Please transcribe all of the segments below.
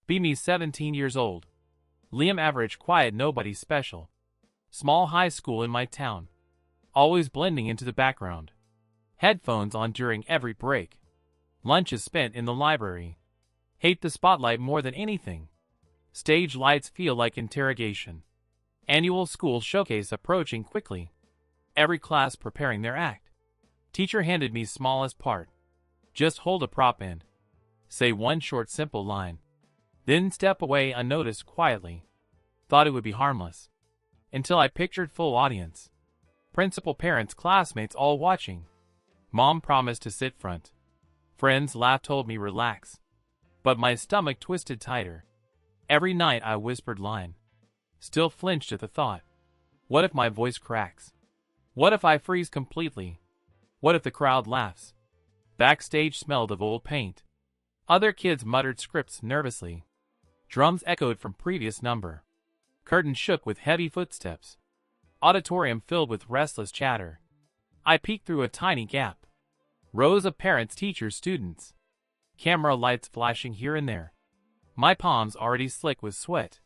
Me 17 years old. Liam average quiet nobody special. Small high school in my town. Always blending into the background. Headphones on during every break. Lunches spent in the library. Hate the spotlight more than anything. Stage lights feel like interrogation. Annual school showcase approaching quickly. Every class preparing their act. Teacher handed me smallest part. Just hold a prop in. Say one short simple line. Then step away unnoticed quietly. Thought it would be harmless. Until I pictured full audience. Principal, parents, classmates all watching. Mom promised to sit front. Friends laughed, told me relax. But my stomach twisted tighter. Every night I whispered line. Still flinched at the thought. What if my voice cracks? What if I freeze completely? What if the crowd laughs? Backstage smelled of old paint. Other kids muttered scripts nervously. Drums echoed from previous number. Curtains shook with heavy footsteps. Auditorium filled with restless chatter. I peeked through a tiny gap. Rows of parents, teachers, students. Camera lights flashing here and there. My palms already slick with sweat.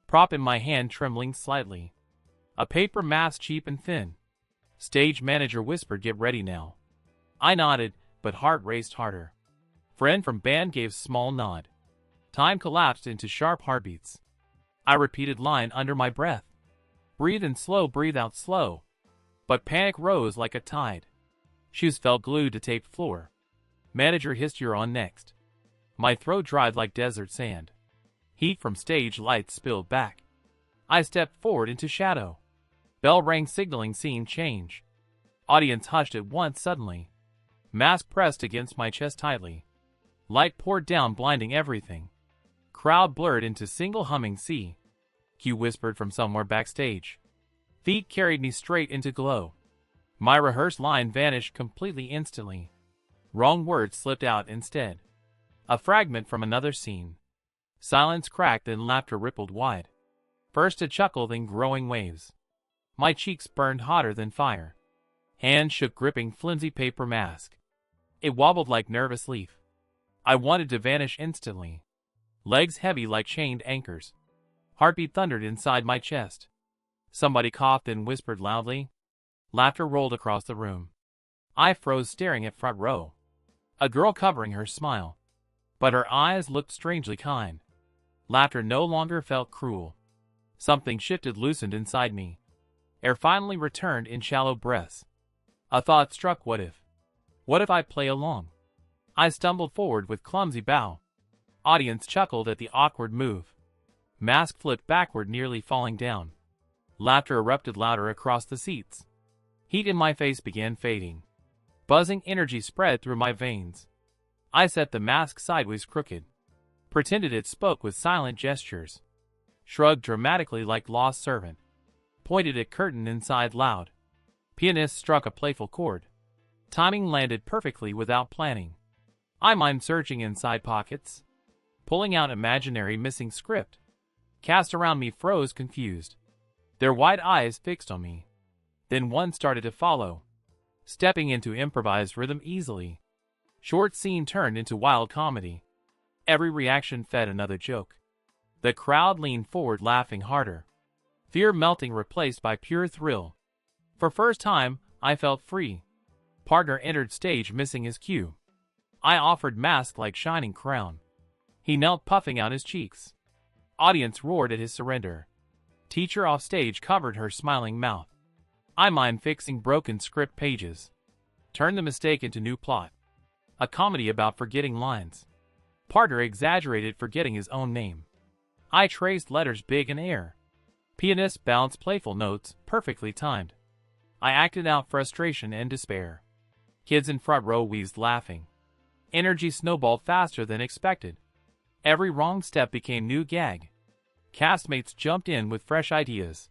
Prop in my hand trembling slightly. A paper mask cheap and thin. Stage manager whispered, "Get ready now." I nodded, but heart raced harder. Friend from band gave small nod. Time collapsed into sharp heartbeats. I repeated line under my breath. Breathe in slow, breathe out slow. But panic rose like a tide. Shoes felt glued to taped floor. Manager hissed, "You're on next." My throat dried like desert sand. Heat from stage lights spilled back. I stepped forward into shadow. Bell rang signaling scene change. Audience hushed at once suddenly. Mask pressed against my chest tightly. Light poured down, blinding everything. Crowd blurred into single humming sea. Q whispered from somewhere backstage. Feet carried me straight into glow. My rehearsed line vanished completely instantly. Wrong words slipped out instead. A fragment from another scene. Silence cracked, then laughter rippled wide. First a chuckle, then growing waves. My cheeks burned hotter than fire. Hands shook, gripping flimsy paper mask. It wobbled like nervous leaf. I wanted to vanish instantly. Legs heavy like chained anchors. Heartbeat thundered inside my chest. Somebody coughed and whispered loudly. Laughter rolled across the room. I froze, staring at front row. A girl covering her smile. But her eyes looked strangely kind. Laughter no longer felt cruel. Something shifted, loosened inside me. Air finally returned in shallow breaths. A thought struck, what if? What if I play along? I stumbled forward with clumsy bow. Audience chuckled at the awkward move. Mask flipped backward, nearly falling down. Laughter erupted louder across the seats. Heat in my face began fading. Buzzing energy spread through my veins. I set the mask sideways crooked. Pretended it spoke with silent gestures. Shrugged dramatically like lost servant. Pointed at curtain inside loud. Pianist struck a playful chord. Timing landed perfectly without planning. I mimed, searching inside pockets. Pulling out imaginary missing script. Cast around me froze, confused. Their wide eyes fixed on me. Then one started to follow. Stepping into improvised rhythm easily. Short scene turned into wild comedy. Every reaction fed another joke. The crowd leaned forward, laughing harder. Fear melting, replaced by pure thrill. For first time, I felt free. Partner entered stage, missing his cue. I offered mask like shining crown. He knelt, puffing out his cheeks. Audience roared at his surrender. Teacher off stage covered her smiling mouth. I mind fixing broken script pages. Turned the mistake into new plot. A comedy about forgetting lines. Partner exaggerated, forgetting his own name. I traced letters big in air. Pianist balanced playful notes, perfectly timed. I acted out frustration and despair. Kids in front row wheezed, laughing. Energy snowballed faster than expected. Every wrong step became new gag. Castmates jumped in with fresh ideas.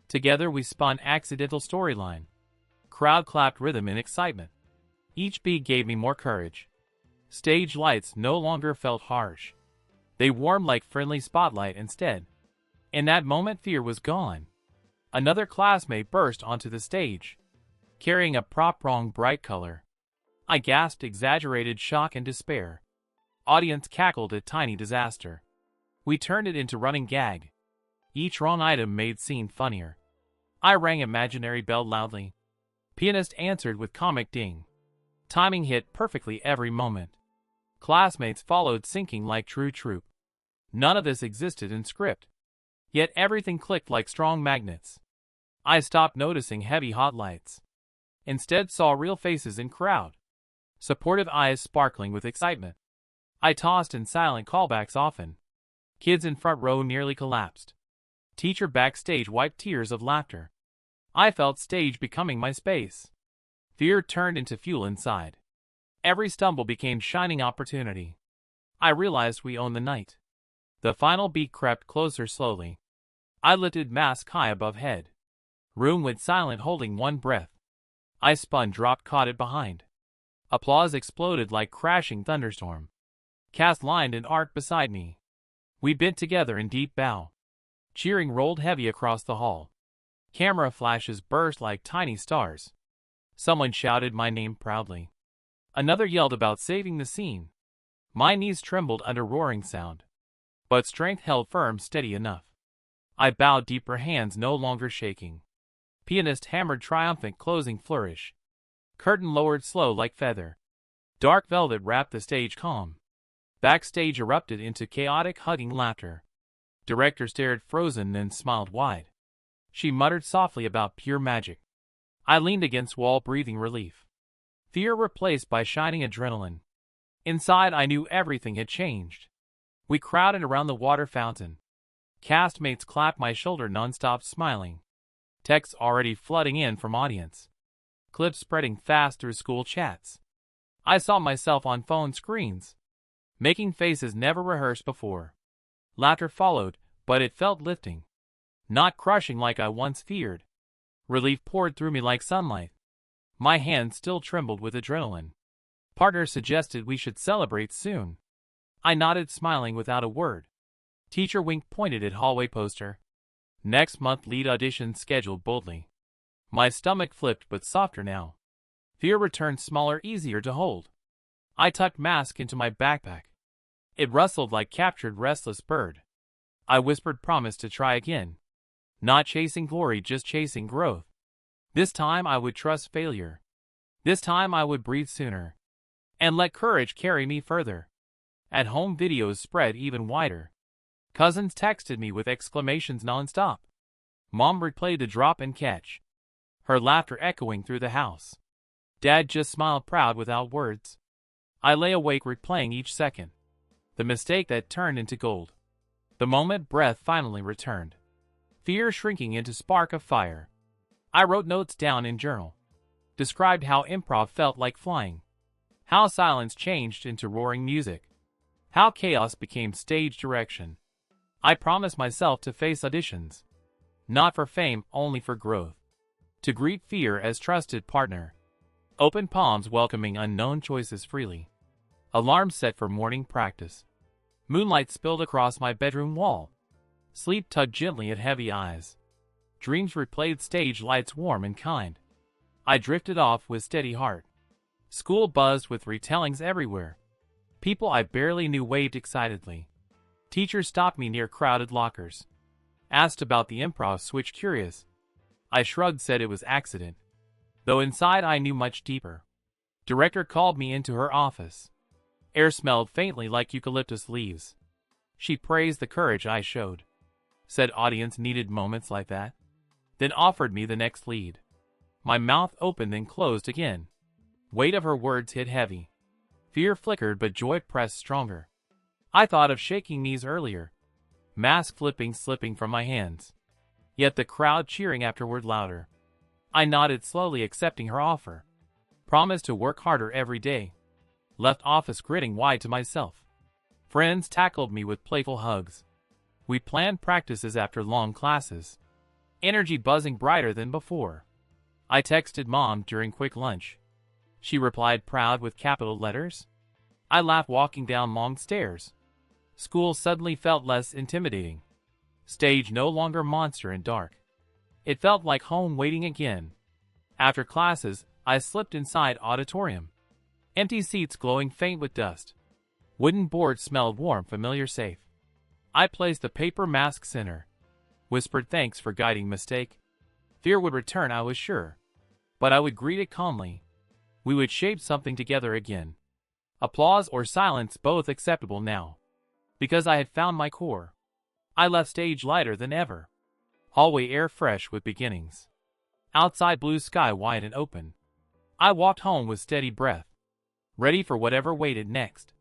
Together we spun accidental storyline. Crowd clapped, rhythm and excitement. Each beat gave me more courage. Stage lights no longer felt harsh. They warmed like friendly spotlight instead. In that moment, fear was gone. Another classmate burst onto the stage, carrying a prop wrong bright color. I gasped, exaggerated shock and despair. Audience cackled at tiny disaster. We turned it into running gag. Each wrong item made scene funnier. I rang imaginary bell loudly. Pianist answered with comic ding. Timing hit perfectly every moment. Classmates followed syncing like true troop. None of this existed in script. Yet everything clicked like strong magnets. I stopped noticing heavy hot lights. Instead saw real faces in crowd. Supportive eyes sparkling with excitement. I tossed in silent callbacks often. Kids in front row nearly collapsed. Teacher backstage wiped tears of laughter. I felt stage becoming my space. Fear turned into fuel inside. Every stumble became shining opportunity. I realized we owned the night. The final beat crept closer slowly. I lifted mask high above head. Room went silent, holding one breath. I spun, dropped, caught it behind. Applause exploded like crashing thunderstorm. Cast lined an arc beside me. We bent together in deep bow. Cheering rolled heavy across the hall. Camera flashes burst like tiny stars. Someone shouted my name proudly. Another yelled about saving the scene. My knees trembled under roaring sound. But strength held firm, steady enough. I bowed deeper, hands no longer shaking. Pianist hammered triumphant closing flourish. Curtain lowered slow like feather. Dark velvet wrapped the stage calm. Backstage erupted into chaotic hugging laughter. Director stared frozen, then smiled wide. She muttered softly about pure magic. I leaned against wall, breathing relief. Fear replaced by shining adrenaline. Inside I knew everything had changed. We crowded around the water fountain. Castmates clapped my shoulder, non-stop smiling. Texts already flooding in from audience. Clips spreading fast through school chats. I saw myself on phone screens, making faces never rehearsed before. Laughter followed, but it felt lifting. Not crushing like I once feared. Relief poured through me like sunlight. My hands still trembled with adrenaline. Partner suggested we should celebrate soon. I nodded, smiling without a word. Teacher winked, pointed at hallway poster. Next month lead audition scheduled boldly. My stomach flipped, but softer now. Fear returned, smaller, easier to hold. I tucked mask into my backpack. It rustled like captured restless bird. I whispered promise to try again. Not chasing glory, just chasing growth. This time I would trust failure. This time I would breathe sooner. And let courage carry me further. At home videos spread even wider. Cousins texted me with exclamations nonstop. Mom replayed the drop and catch. Her laughter echoing through the house. Dad just smiled, proud without words. I lay awake replaying each second. The mistake that turned into gold. The moment breath finally returned. Fear shrinking into spark of fire. I wrote notes down in journal. Described how improv felt like flying. How silence changed into roaring music. How chaos became stage direction. I promised myself to face auditions. Not for fame, only for growth. To greet fear as trusted partner. Open palms welcoming unknown choices freely. Alarm set for morning practice. Moonlight spilled across my bedroom wall. Sleep tugged gently at heavy eyes. Dreams replayed, stage lights warm and kind. I drifted off with steady heart. School buzzed with retellings everywhere. People I barely knew waved excitedly. Teachers stopped me near crowded lockers. Asked about the improv switch, curious. I shrugged, said it was accident. Though inside I knew much deeper. Director called me into her office. Air smelled faintly like eucalyptus leaves. She praised the courage I showed. Said audience needed moments like that. Then offered me the next lead. My mouth opened and closed again. Weight of her words hit heavy. Fear flickered, but joy pressed stronger. I thought of shaking knees earlier. Mask flipping, slipping from my hands. Yet the crowd cheering afterward louder. I nodded slowly, accepting her offer. Promised to work harder every day. Left office grinning wide to myself. Friends tackled me with playful hugs. We planned practices after long classes. Energy buzzing brighter than before. I texted Mom during quick lunch. She replied, proud, with capital letters. I laughed, walking down long stairs. School suddenly felt less intimidating. Stage no longer monster and dark. It felt like home waiting again. After classes, I slipped inside auditorium. Empty seats glowing faint with dust. Wooden boards smelled warm, familiar, safe. I placed the paper mask center. Whispered thanks for guiding mistake. Fear would return, I was sure. But I would greet it calmly. We would shape something together again. Applause or silence, both acceptable now. Because I had found my core. I left stage lighter than ever. Hallway air fresh with beginnings. Outside blue sky wide and open. I walked home with steady breath. Ready for whatever waited next.